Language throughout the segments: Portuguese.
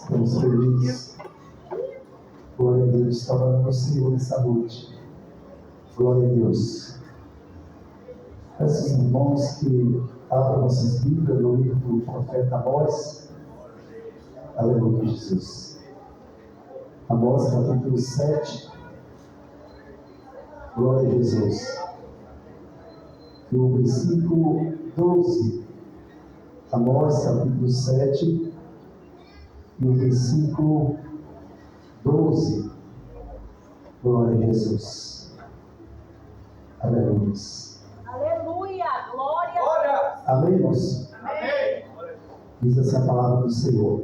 Estamos felizes. Glória a Deus, está orando no Senhor nessa noite. Glória a Deus. Peço aos irmãos que abram nossas Bíblias no livro do profeta Amós. Aleluia, Jesus. Amós, capítulo 7. Glória a Jesus. No versículo 12. Amós, capítulo 7. No versículo 12. Glória a Jesus. Aleluia. Aleluia, glória. Amém, irmãos? Amém. Diz assim a palavra do Senhor.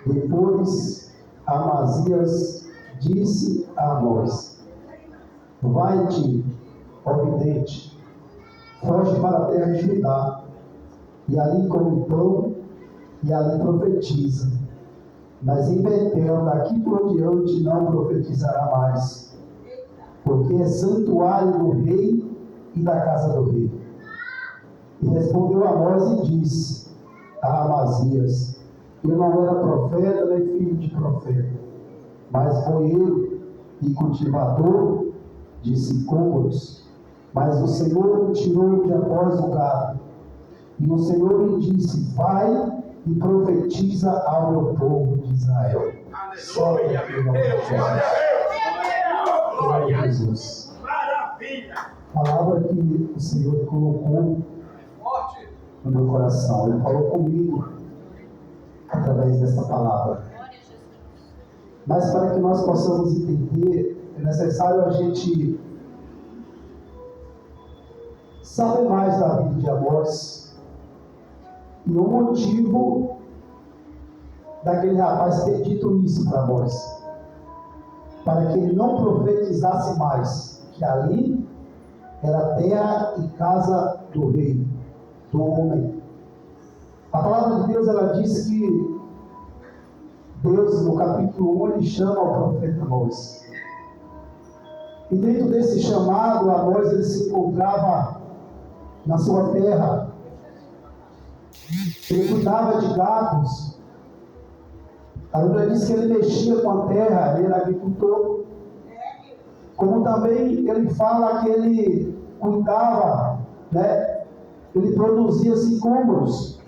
Depois Amazias disse a Amós: vai-te, ó vidente, foge para a terra de Judá, e ali come pão, e ali profetiza. Mas em Betel, daqui por diante, não profetizará mais, porque é santuário do rei e da casa do rei. E respondeu Amós e disse a Amazias: eu não era profeta nem filho de profeta, mas boeiro e cultivador de sicômoros. Mas o Senhor me tirou de após o gado, e o Senhor me disse: vai e profetiza ao meu povo de Israel. Aleluia, meu Deus, glória a Jesus. Maravilha. Palavra que o Senhor colocou no meu coração. Ele falou comigo através dessa palavra. Mas para que nós possamos entender, é necessário a gente saber mais da vida de Amós e o motivo daquele rapaz ter dito isso para Amós, para que ele não profetizasse mais, que ali era terra e casa do rei, do homem. A palavra de Deus, ela diz que Deus, no capítulo 1, ele chama o profeta Amós. E dentro desse chamado, Amós, ele se encontrava na sua terra. Ele cuidava de gados. A Bíblia diz que ele mexia com a terra, ele era agricultor. Como também ele fala que ele cuidava, ele produzia sicômoros.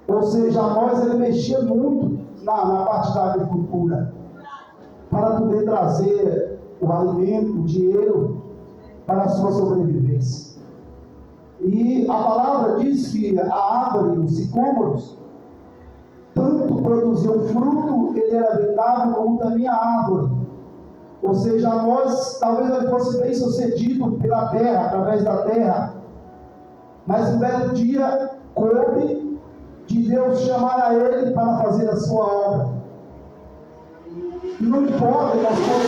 Ou seja, Amós, ele mexia muito na parte da agricultura, para poder trazer o alimento, o dinheiro, para a sua sobrevivência. E a palavra diz que a árvore, os sicômoros, tanto produziam fruto, ele era vendável, como também a árvore. Ou seja, Amós, talvez ele fosse bem sucedido pela terra, através da terra. Mas um belo dia, coube de Deus chamar a ele para fazer a sua obra. E não importa, mas quando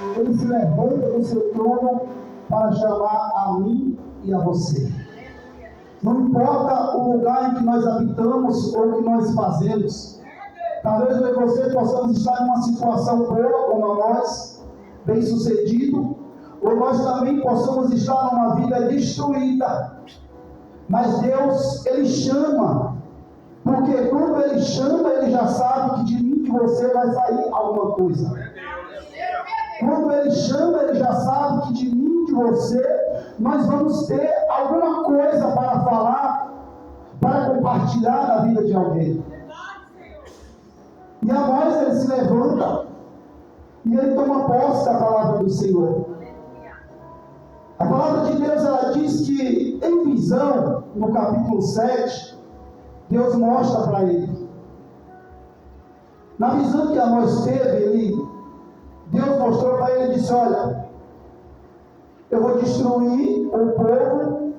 Deus, ele se levanta do seu trono para chamar a mim e a você. Não importa o lugar em que nós habitamos ou o que nós fazemos. Talvez eu e você possamos estar em uma situação boa, como a nós, bem sucedido, ou nós também possamos estar numa vida destruída. Mas Deus, ele chama, porque quando ele chama, ele já sabe que de mim, de você, vai sair alguma coisa. Quando ele chama, ele já sabe que de mim, de você, nós vamos ter alguma coisa para falar, para compartilhar na vida de alguém. E Amós, ele se levanta e ele toma posse da palavra do Senhor. A palavra de Deus, ela diz que em visão, no capítulo 7, Deus mostra para ele. Na visão que Amós teve, Deus mostrou para ele e disse: olha, eu vou destruir o povo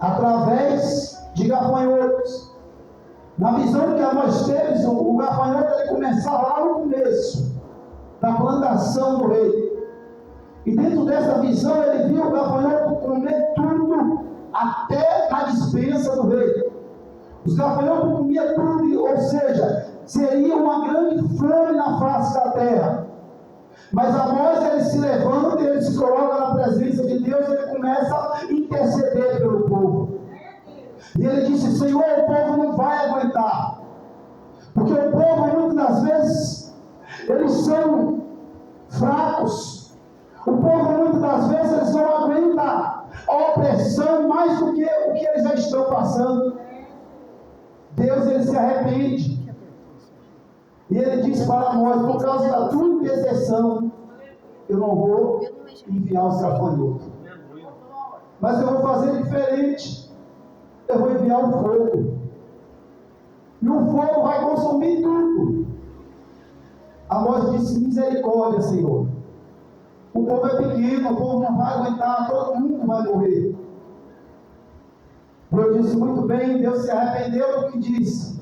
através de gafanhotos. Na visão que Amós teve, o gafanhoto ele começava lá no começo da plantação do rei. E dentro dessa visão ele viu o gafanhoto comer tudo até na despensa do rei. Os gafanhotos comiam tudo, ou seja, seria uma grande fome na face da terra. Mas Amós, ele se levanta, ele se coloca na presença de Deus, ele começa a interceder pelo povo. E ele disse: Senhor, o povo não vai aguentar. Porque o povo, muitas das vezes, eles são fracos. O povo, muitas das vezes, eles não aguentam a opressão mais do que o que eles já estão passando. Deus, ele se arrepende. E ele diz para nós: por causa da tua intercessão, eu não vou enviar os gafanhotos. Mas eu vou fazer diferente. Eu vou enviar o fogo. E o fogo vai consumir tudo. Amós disse: misericórdia, Senhor. O povo é pequeno, o povo não vai aguentar, todo mundo vai morrer. Eu disse: muito bem, Deus se arrependeu do que disse.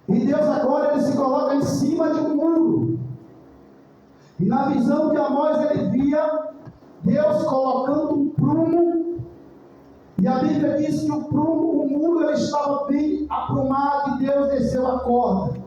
E Deus agora, ele se coloca em cima de um muro. E na visão de Amós, ele via Deus colocando um prumo. E a Bíblia diz que o prumo, o muro, ele estava bem aprumado e Deus desceu a corda.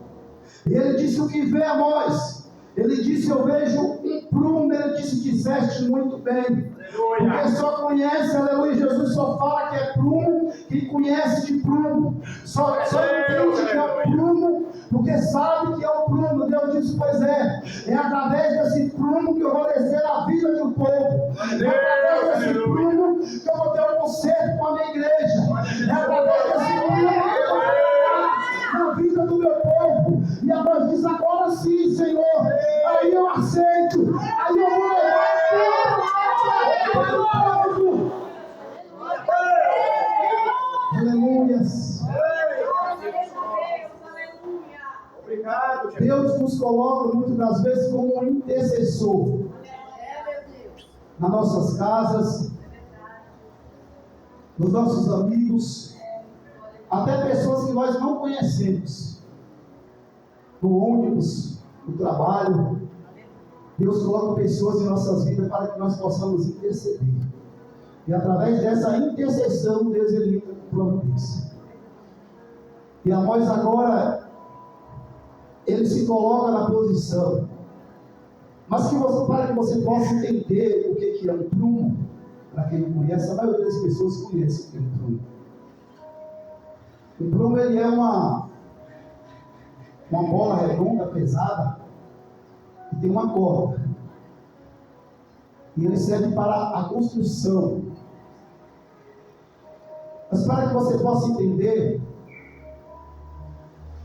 E ele disse: o que vê, Amós? Ele disse: eu vejo um prumo. Ele disse: disseste muito bem. Porque só conhece, aleluia, Jesus só fala que é prumo quem conhece de prumo. Só entende que é o prumo porque sabe que é o prumo. Deus disse: pois é através desse prumo que eu vou descer a vida de um povo. É através desse prumo que eu vou ter um conserto com a minha igreja. É através desse prumo que eu vou trabalhar na vida do meu povo. E a Deus diz: agora sim, Senhor, aí eu aceito, aí eu vou levar aleluias. Obrigado, Jesus. Deus nos coloca muitas das vezes como um intercessor nas nossas casas, nos nossos amigos, até pessoas que nós não conhecemos, no ônibus, no trabalho. Deus coloca pessoas em nossas vidas para que nós possamos interceder. E através dessa intercessão, Deus, ele entra com providência. E Amós agora, ele se coloca na posição. Mas para que você possa entender o que é um prumo, para quem não conhece, a maioria das pessoas conhece o que é um prumo. O prumo, ele é uma bola redonda, pesada, e tem uma corda. E ele serve para a construção. Mas para que você possa entender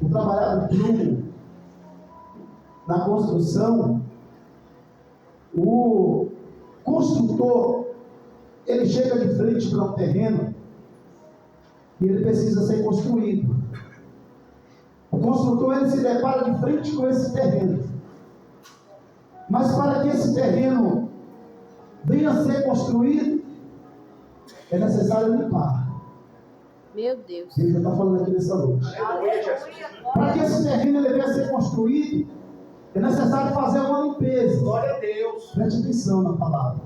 o trabalhar do prumo na construção, o construtor, ele chega de frente para um terreno e ele precisa ser construído. O construtor, ele se depara de frente com esse terreno. Mas para que esse terreno venha a ser construído, é necessário limpar. Meu Deus. Ele já está falando aqui nessa noite. Para que esse terreno ele venha a ser construído, é necessário fazer uma limpeza. Glória a Deus. Preste atenção na palavra.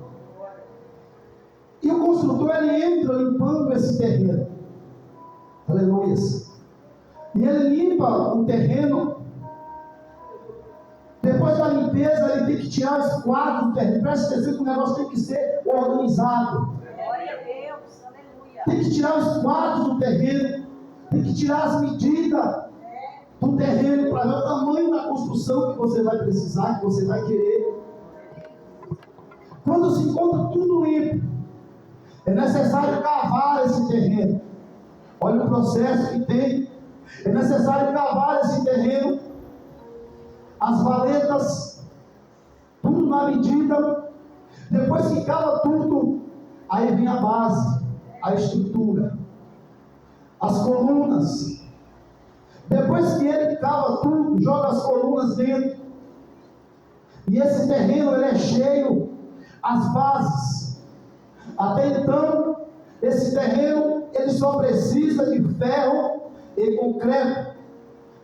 E o construtor, ele entra limpando esse terreno. Aleluia. E ele limpa o terreno. Depois da limpeza, ele tem que tirar os quadros do terreno. Preste atenção que o negócio tem que ser organizado. Glória a Deus. Aleluia. Tem que tirar os quadros do terreno. Tem que tirar as medidas do terreno para ver o tamanho da construção que você vai precisar, que você vai querer. Quando se encontra tudo limpo, é necessário cavar esse terreno. Olha o processo que tem. É necessário cavar esse terreno. As valetas, tudo na medida. Depois que cava tudo, aí vem a base, a estrutura, as colunas. Depois que ele cava tudo, joga as colunas dentro. E esse terreno, ele é cheio, as bases. Até então, esse terreno, ele só precisa de ferro e concreto.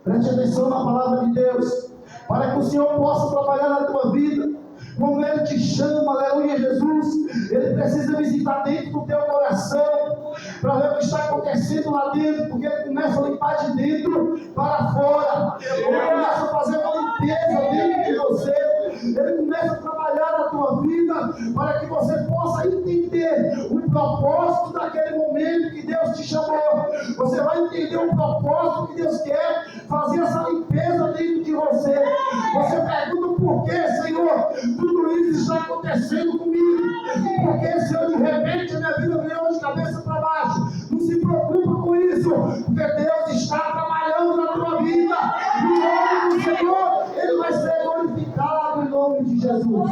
Preste atenção na palavra de Deus, para que o Senhor possa trabalhar na tua vida. Quando Ele te chama, aleluia, Jesus, Ele precisa visitar dentro do teu coração, para ver o que está acontecendo lá dentro, porque Ele começa a limpar de dentro para fora. Ele começa a fazer uma limpeza dentro de você. Ele começa a trabalhar na tua vida, para que você possa entender o propósito daquele momento que Deus te chamou. Você vai entender o propósito que Deus quer fazer essa limpeza dentro de você. Você pergunta por que, Senhor, tudo isso está acontecendo comigo? Por que, Senhor, de repente a minha vida virou de cabeça para baixo? Não se preocupa com isso, porque Deus está trabalhando na tua vida. E o nome do Senhor, Ele vai ser glorificado em nome de Jesus.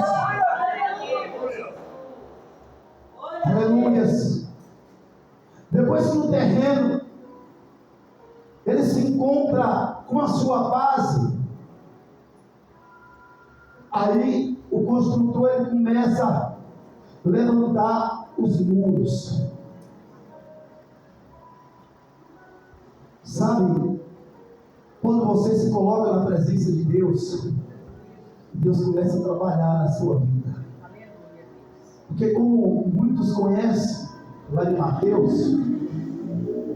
Aleluias. Depois que no terreno ele se encontra com a sua base, aí o construtor ele começa a levantar os muros. Sabe, quando você se coloca na presença de Deus, Deus começa a trabalhar na sua vida. Porque como muitos conhecem, lá em Mateus,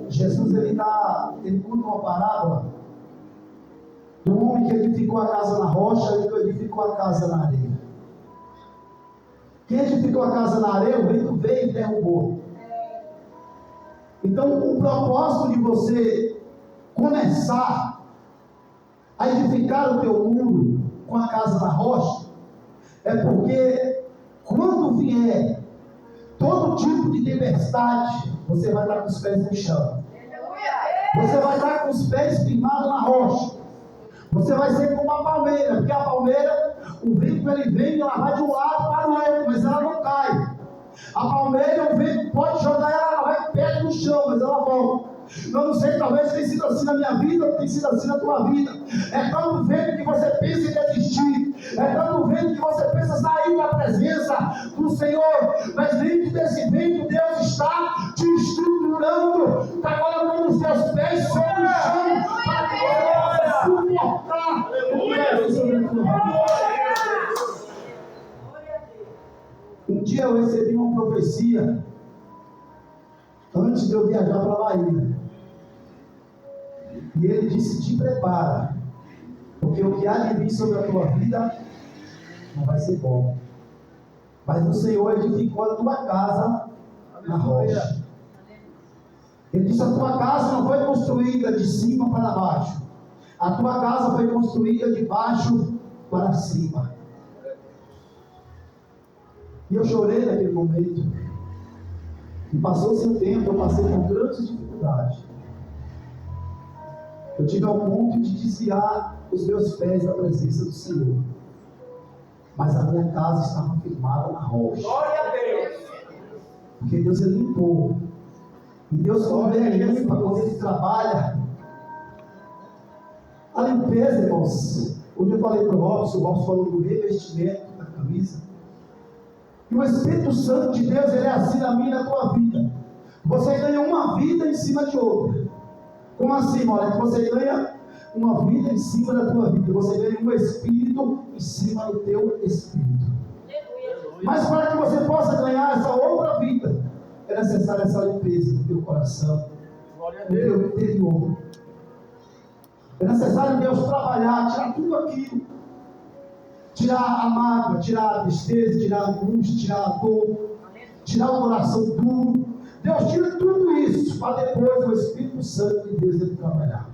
Jesus ele conta uma parábola do homem que edificou a casa na rocha e que edificou a casa na areia. Quem edificou a casa na areia, o vento veio e derrubou. Então o propósito de você começar a edificar o teu muro com a casa na rocha é porque quando vier todo tipo de tempestade, você vai estar com os pés no chão. Você vai estar com os pés firmados na rocha. Você vai ser como uma palmeira, porque a palmeira, o vento ele vem e ela vai de um lado para o outro, mas ela não cai. A palmeira, o vento pode jogar ela vai perto no chão, mas ela volta. Eu não sei, talvez tenha sido assim na minha vida, ou tenha sido assim na tua vida. É tanto vento que você pensa em desistir, é tanto vento que você pensa sair da presença do Senhor, mas dentro desse vento Deus está te estruturando, está colocando os seus pés sobre o chão, para que você possa suportar o que é sobre a tua vida. Um dia eu recebi uma profecia antes de eu viajar para a Bahia. E ele disse: te prepara, porque o que há de vir sobre a tua vida não vai ser bom. Mas o Senhor edificou a tua casa na rocha. Ele disse: a tua casa não foi construída de cima para baixo. A tua casa foi construída de baixo para cima. E eu chorei naquele momento. E passou-se o tempo, eu passei por grandes dificuldades. Eu tive ao ponto de desviar os meus pés da presença do Senhor. Mas a minha casa estava firmada na rocha. Glória a Deus. Porque Deus ele limpou. E Deus, quando ele limpa, quando ele trabalha, a limpeza, irmãos. Hoje eu falei para o Robson falou do revestimento da camisa. E o Espírito Santo de Deus, ele é assim na minha e na tua vida. Você ganha uma vida em cima de outra. Como assim, olha? Você ganha uma vida em cima da tua vida. Você ganha um espírito em cima do teu espírito. Mas para que você possa ganhar essa outra vida, é necessária essa limpeza do teu coração, do teu interior. É necessário Deus trabalhar, tirar tudo aquilo. Tirar a mágoa, tirar a tristeza, tirar a angústia, tirar a dor, tirar o coração duro. Deus tira tudo isso para depois o Espírito Santo de Deus ele trabalhar.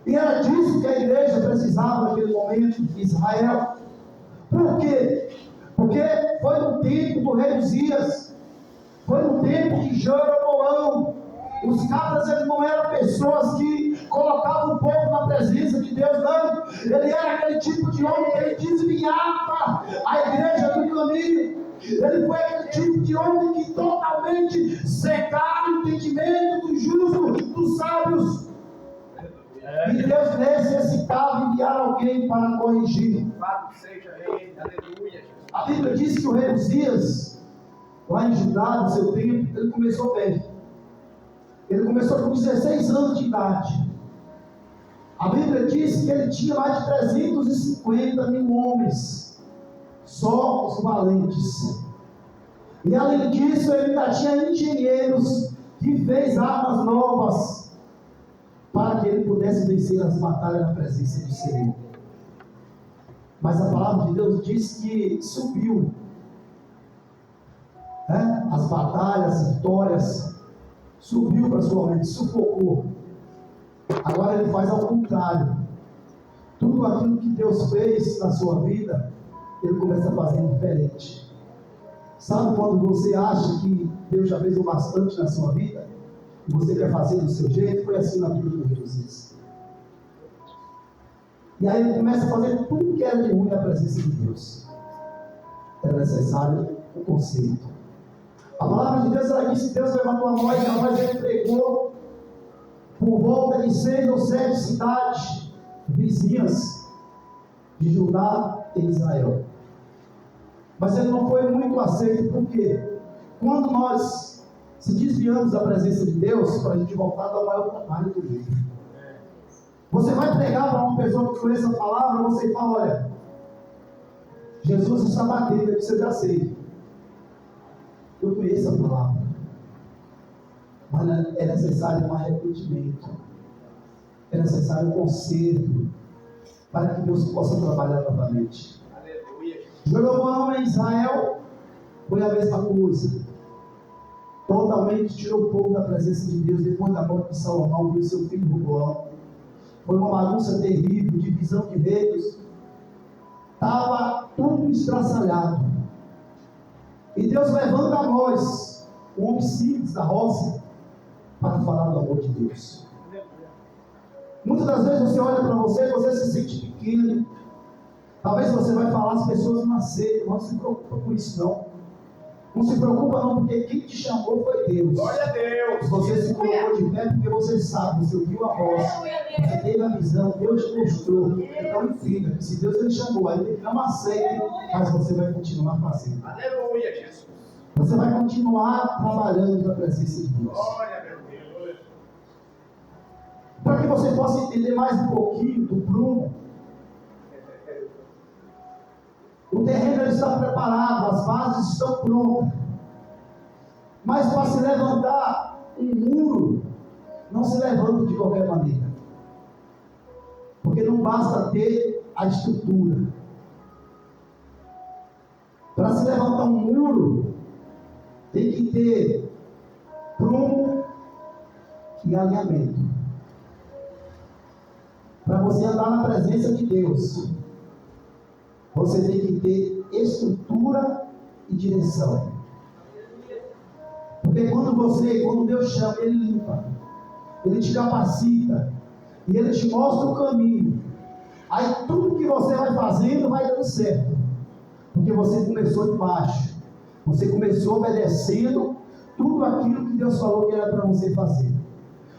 E era disso que a igreja precisava naquele momento de Israel. Por quê? Porque foi no tempo do rei Uzias, foi no tempo de Jeroboão. Os cabras eles não eram pessoas que colocavam o povo na presença de Deus, não. Ele era aquele tipo de homem que ele desviava a igreja do caminho. Ele foi aquele tipo de homem que totalmente cegava o entendimento do justo, dos sábios. E Deus necessitava enviar alguém para corrigir. Seja ele, aleluia. A Bíblia diz que o rei Uzias, lá em Judá, no seu tempo, ele começou velho. Ele começou com 16 anos de idade. A Bíblia diz que ele tinha mais de 350 mil homens, só os valentes. E além disso, ele ainda tinha engenheiros que fez armas novas para que ele pudesse vencer as batalhas na presença do Senhor. Mas a palavra de Deus diz que subiu, as batalhas, as vitórias subiu para sua mente, sufocou. Agora ele faz ao contrário. Tudo aquilo que Deus fez na sua vida, ele começa a fazer diferente. Sabe quando você acha que Deus já fez o bastante na sua vida? E você quer fazer do seu jeito? Foi assim na vida de Jesus. E aí ele começa a fazer tudo que era de ruim na presença de Deus. Era necessário um conserto. A palavra de Deus, ela disse que Deus levantou a voz, e a voz ele pregou por volta de 6 ou 7 cidades vizinhas de Judá e Israel. Mas ele não foi muito aceito, porque quando nós se desviamos da presença de Deus, para a gente voltar a dar o maior trabalho do mundo. Você vai pregar para uma pessoa que conhece a palavra, você fala, olha, Jesus está batendo, eu já sei. Eu conheço a palavra. Mas é necessário um arrependimento. É necessário um conserto para que Deus possa trabalhar novamente. Aleluia. Jeroboão em Israel foi a mesma coisa. Totalmente tirou o povo da presença de Deus. Depois da morte de Salomão, viu seu filho Roboão. Foi uma bagunça terrível, divisão de reinos. Estava tudo estraçalhado. E Deus levanta Amós, o homem simples da roça, para falar do amor de Deus. Muitas das vezes você olha para você e você se sente pequeno. Talvez você vai falar, as pessoas não aceitam. Não se preocupa com isso não. Não se preocupa não, porque quem te chamou foi Deus. Glória a Deus. Você se colocou de pé porque você sabe, você ouviu a voz, você teve a visão, Deus te mostrou. Então entenda, se Deus ele chamou, ainda que não aceite, mas você vai continuar fazendo. Aleluia, Jesus. Você vai continuar trabalhando na presença de Deus. Glória, meu Deus. Para que você possa entender mais um pouquinho do prumo, o terreno está preparado, as bases estão prontas. Mas para se levantar um muro, não se levanta de qualquer maneira. Porque não basta ter a estrutura. Para se levantar um muro, tem que ter prumo e alinhamento. Para você andar na presença de Deus, você tem que ter estrutura e direção. Porque quando Deus chama, Ele limpa, Ele te capacita, e Ele te mostra o caminho. Aí tudo que você vai fazendo vai dando certo. Porque você começou de baixo. Você começou obedecendo tudo aquilo que Deus falou que era para você fazer.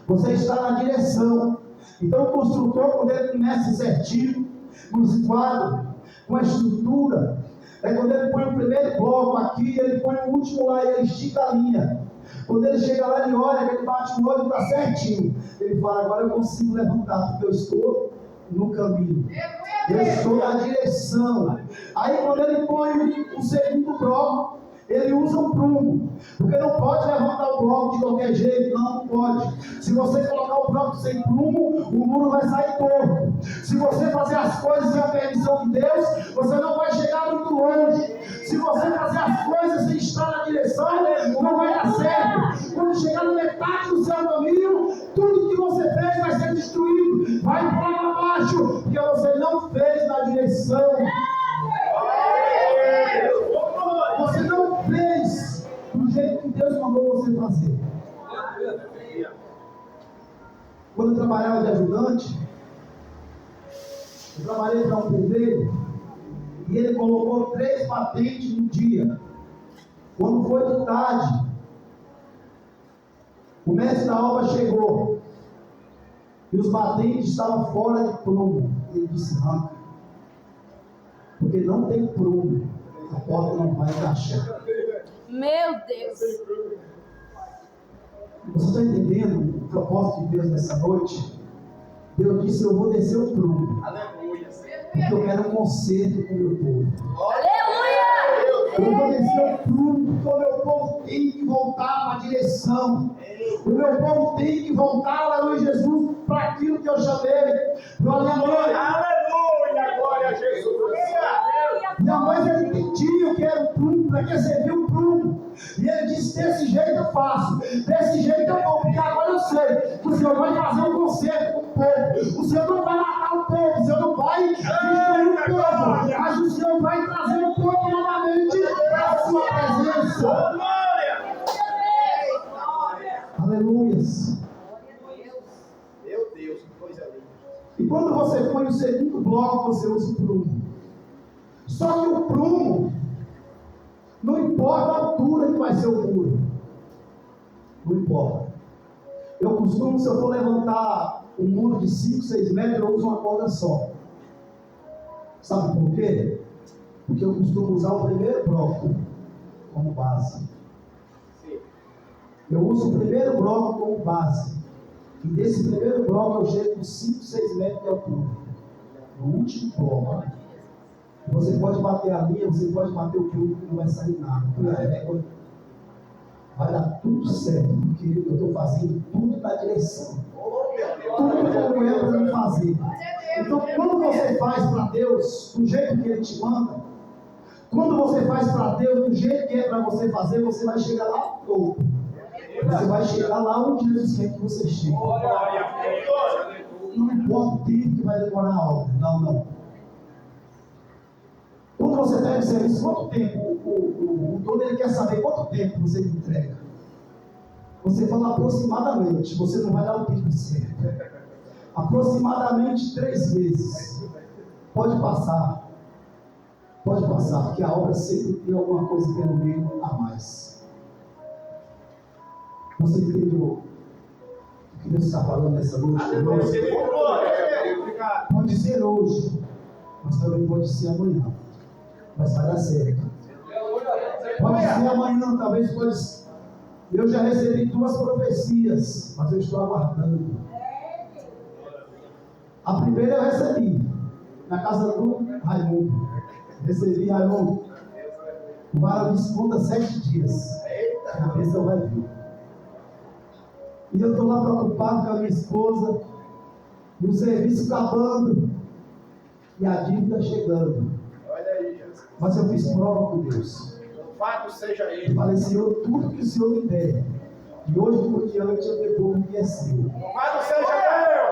Você está na direção. Então o construtor, quando ele começa certinho, nos quadros, com a estrutura, quando ele põe o primeiro bloco aqui, ele põe o último lá e ele estica a linha. Quando ele chega lá, ele olha, ele bate o olho e está certinho. Ele fala, agora eu consigo levantar, porque eu estou no caminho. Eu estou na direção. Aí quando ele põe o segundo bloco, ele usa um prumo, porque não pode levantar o bloco de qualquer jeito, não pode. Se você colocar o bloco sem prumo, o muro vai sair torto. Se você fazer as coisas sem a permissão de Deus, você não vai chegar muito longe. Se você fazer as coisas sem estar na direção, não vai dar certo. Quando chegar na metade do seu caminho, tudo que você fez vai ser destruído, vai para lá abaixo, porque você não fez na direção. Você não fez do jeito que Deus mandou você fazer. Quando eu trabalhava de ajudante, eu trabalhei para um pedreiro e ele colocou 3 batentes no dia. Quando foi de tarde, o mestre da obra chegou e os batentes estavam fora de prumo. Ele disse, arranca, porque não tem prumo, a porta não vai encaixar. Meu Deus. Você está entendendo o propósito de Deus nessa noite? Deus disse, eu vou descer o prumo, Aleluia. porque eu quero um conserto com o meu povo. Aleluia. Eu vou descer o prumo, porque o meu povo tem que voltar para a direção. O meu povo tem que voltar, aleluia, Jesus, para aquilo que eu chamei. Meu alinhamento. Aleluia. Glória a Jesus. E a mãe ele entendia o que era o prumo, para que servia o prumo. E ele disse, desse jeito eu faço, desse jeito eu vou. sei que o Senhor vai fazer um concerto com o povo. O Senhor não vai matar o povo, o Senhor não vai destruir o povo, mas o Senhor vai trazer o povo novamente para a sua presença. Aleluias. Meu Deus, que coisa linda. E quando você põe o segundo bloco, você usa o prumo. Só que o prumo, não importa a altura que vai ser o muro. Não importa. Eu costumo, se eu for levantar um muro de 5, 6 metros, eu uso uma corda só. Sabe por quê? Porque eu costumo usar o primeiro bloco como base. Eu uso o primeiro bloco como base. E desse primeiro bloco eu chego com 5, 6 metros de altura. No último bloco. Você pode bater a linha, você pode bater o pulo, que não vai sair nada. Vai dar tudo certo, porque eu estou fazendo tudo na direção. Tudo como é para me fazer. Então, quando você faz para Deus do jeito que Ele te manda, quando você faz para Deus do jeito que é para você fazer, você vai chegar lá no topo. Você vai chegar lá onde Jesus quer que você chegue. Não importa o tempo que vai demorar a obra. Não. Quando você pega o serviço, quanto tempo? O dono ele quer saber quanto tempo você entrega. Você fala aproximadamente, você não vai dar o tempo certo. Aproximadamente 3 meses. Pode passar, porque a obra sempre tem alguma coisa pelo meio a mais. Você entendeu o que Deus está falando nessa noite? Pode ser hoje, mas também pode ser amanhã. Mas vai dar certo. Pode ser amanhã, talvez pode ser. Eu já recebi 2 profecias, mas eu estou aguardando. A primeira eu recebi na casa do Raimundo. Recebi Raimundo. O varão disse: conta 7 dias. A bênção vai vir. E eu estou lá preocupado com a minha esposa, e o serviço acabando, e a dívida chegando. Mas eu fiz prova com Deus. Louvado seja Ele. Eu falei: Senhor, tudo que o Senhor me der, e hoje por diante eu devolvo o que é seu. Louvado seja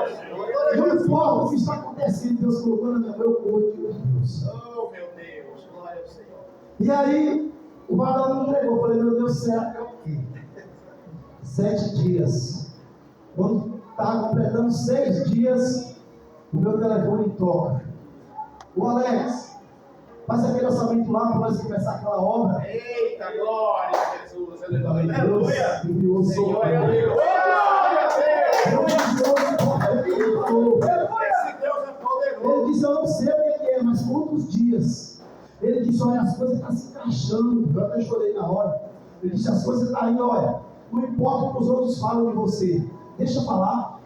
Deus. Não importa o que está acontecendo, Deus colocou na minha mão, eu corro de Deus. Oh, meu Deus, glória ao Senhor. E aí, o varão me entregou. Eu falei: meu Deus, será que é o quê? 7 dias. Quando estava completando 6 dias, o meu telefone toca. O Alex, faz aquele orçamento lá para nós começar aquela obra. Eita, glória a Jesus. Eu falei: Deus enviou o Senhor é socorro. Deus. Esse Deus é poderoso. Ele disse: eu não sei o que é, mas quantos dias? Ele disse: olha, as coisas estão se encaixando. Eu até chorei na hora. Ele disse: as coisas estão aí, olha. Não importa o que os outros falam de você, deixa eu falar.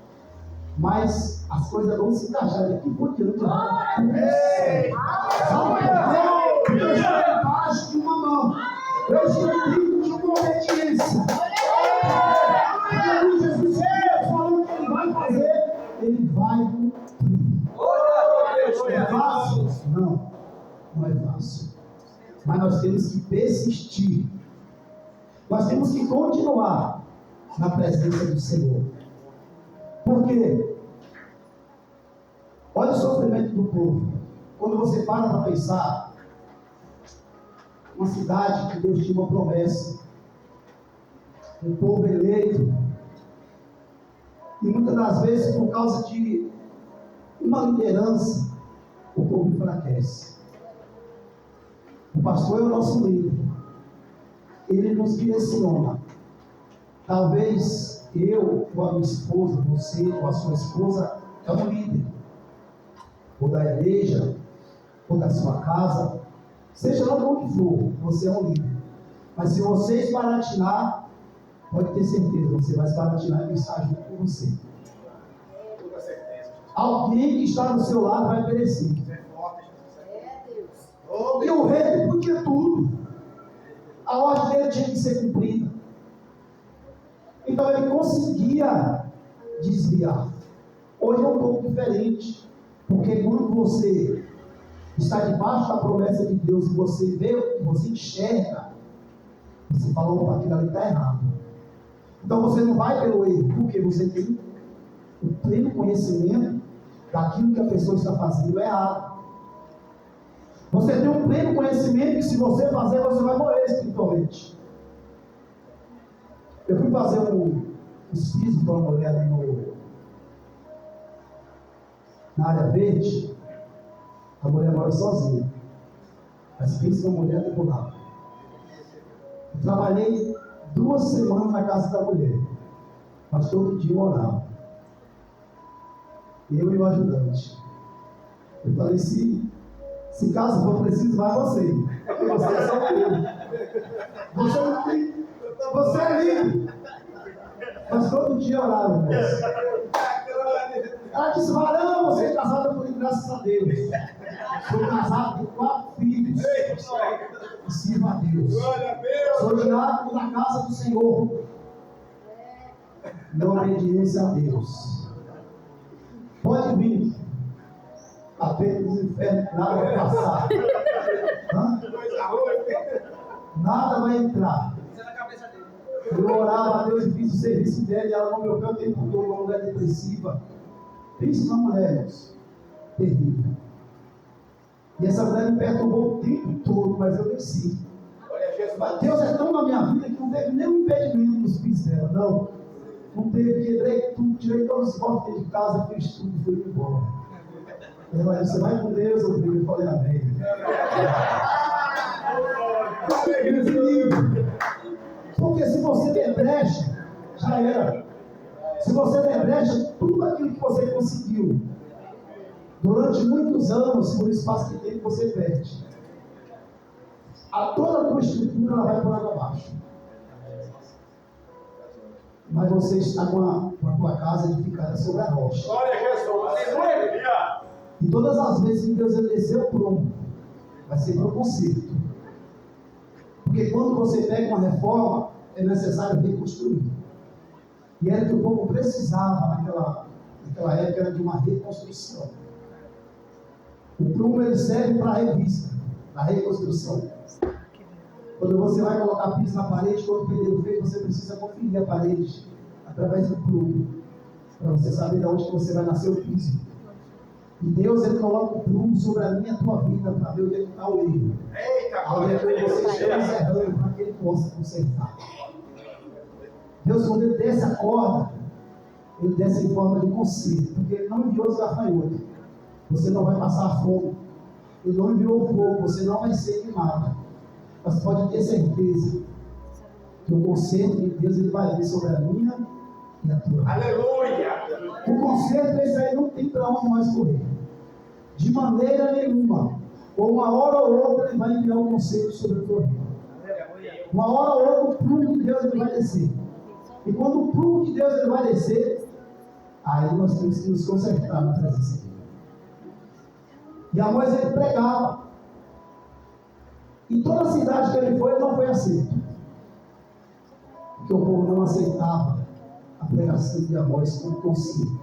Mas as coisas vão se encaixar daqui por diante. Eu estou embaixo de uma mão. Eu estou dentro de uma obediência. Jesus falando que Ele vai fazer, Ele vai cumprir. É fácil? Não é fácil. Mas nós temos que persistir. Nós temos que continuar na presença do Senhor. Por quê? Olha o sofrimento do povo. Quando você para pensar, uma cidade que Deus tinha uma promessa, um povo eleito, e muitas das vezes por causa de uma liderança, o povo enfraquece. O pastor é o nosso líder. Ele nos direciona. Talvez eu, ou a minha esposa, você, ou a sua esposa, é um líder. Ou da igreja, ou da sua casa, seja lá onde for, você é um líder. Mas se você esbaratinar, pode ter certeza, você vai esbaratinar e quem está junto com você. Toda certeza. Alguém que está do seu lado vai perecer. É forte, Jesus. E o rei podia tudo. A ordem dele tinha que ser cumprida. Então ele conseguia desviar. Hoje é um pouco diferente. Porque quando você está debaixo da promessa de Deus e você vê, você enxerga, você fala: opa, aquilo ali está errado. Então você não vai pelo erro, porque você tem o pleno conhecimento daquilo que a pessoa está fazendo errado. Você tem um pleno conhecimento que se você fazer, você vai morrer espiritualmente. Eu fui fazer um espírito para uma mulher ali na área verde. A mulher mora sozinha. Mas pensa uma mulher tribulada. Eu trabalhei 2 semanas na casa da mulher. Mas todo dia eu orava. Eu e o ajudante. Eu falei, se caso for preciso, vai você. Porque você é solteiro. Você não tem. Você é livre. Mas todo dia eu orava, irmãos. Ela disse, varão, você é casada comigo, graças a Deus. Sou casado com 4 filhos. E sirvo a Deus. Sou diácono da casa do Senhor. Em obediência a Deus. Pode vir. A pena dos infernos, nada vai passar. Nada vai entrar. Eu orava a Deus e fiz o serviço dela e ela não me ouviu o tempo todo, uma mulher depressiva. Pensa na mulher, terrível. E essa mulher me perturbou o tempo todo, mas eu venci. Mas Deus é tão na minha vida que não teve nenhum impedimento nos pés dela, não. Não teve, quebrei tudo, tirei todos os móveis de casa, fiz tudo e fui embora. Ela disse, você vai com Deus, eu falei, amém. Porque se você der brecha, já era. Se você der brecha, tudo aquilo que você conseguiu durante muitos anos, por espaço de tempo, você perde. Toda a tua estrutura ela vai por água abaixo. Mas você está com a tua casa edificada sobre a rocha. Glória a Jesus. Aleluia. E todas as vezes que Deus desceu o prumo, vai ser para o conserto. Porque quando você pega uma reforma, é necessário reconstruir. E era que o povo precisava naquela época, era de uma reconstrução. O prumo ele serve para a revista, para a reconstrução. Quando você vai colocar piso na parede, quando o pedreiro fez, você precisa conferir a parede através do prumo, para você saber de onde você vai nascer o piso. E Deus ele coloca o prumo sobre a minha e a tua vida para ver onde é que está o erro. Onde é que você está errando para que ele possa consertar. Deus, quando ele desce a corda, ele desce em forma de conserto, porque ele não enviou os gafanhotos. Você não vai passar fome. Ele não enviou o fogo, você não vai ser queimado. Mas pode ter certeza que o conserto de Deus ele vai vir sobre a minha e a tua vida. Aleluia! O conserto esse aí não tem para onde mais correr. De maneira nenhuma. Ou uma hora ou outra ele vai enviar um conserto sobre a tua vida. Uma hora ou outra o prumo de Deus ele vai descer. E quando o prumo de Deus ele vai descer, aí nós temos que nos consertar na presença dele. E Amós ele pregava. Em toda a cidade que ele não foi aceito. Porque o povo não aceitava a pregação de Amós como conselho.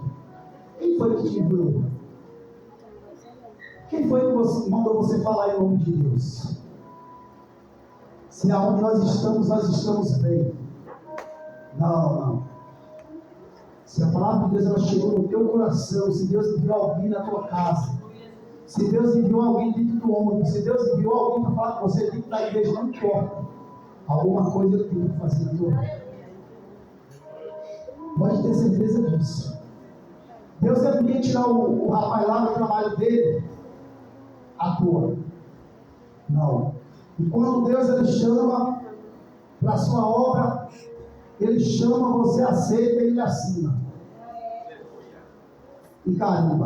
Quem foi que te enviou? Quem foi que mandou você falar em nome de Deus? Se aonde nós estamos bem. Não. Se a palavra de Deus ela chegou no teu coração, se Deus enviou alguém na tua casa, se Deus enviou alguém dentro do ônibus, se Deus enviou alguém para falar com você dentro da igreja, não importa. Alguma coisa eu tenho que fazer na tua vida. Pode ter certeza disso. Deus não ia tirar o rapaz lá do trabalho dele à toa. Não. E quando Deus ele chama para a sua obra, ele chama, você aceita e ele assina. E carimba.